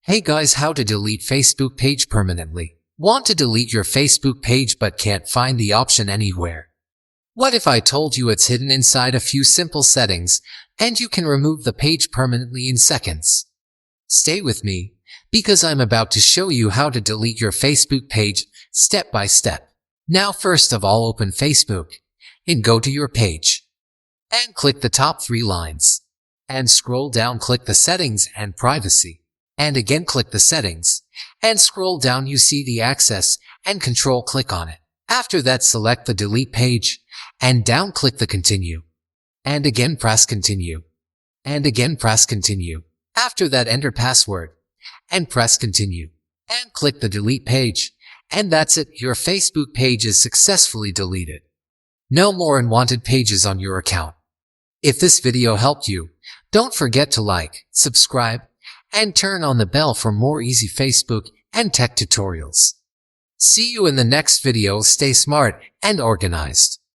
Hey guys, how to delete Facebook page permanently. Want to delete your Facebook page but can't find the option anywhere? What if I told you it's hidden inside a few simple settings and you can remove the page permanently in seconds? Stay with me, because I'm about to show you how to delete your Facebook page step by step. Now first of all, open Facebook and go to your page and click the top 3 lines and scroll down, click the settings and privacy. And again click the settings, and scroll down, you see the access and control, click on it. After that, select the delete page, and down click the continue. And again press continue. And again press continue. After that, enter password, and press continue. And click the delete page. And that's it, your Facebook page is successfully deleted. No more unwanted pages on your account. If this video helped you, don't forget to like, subscribe, and turn on the bell for more easy Facebook and tech tutorials. See you in the next video. Stay smart and organized.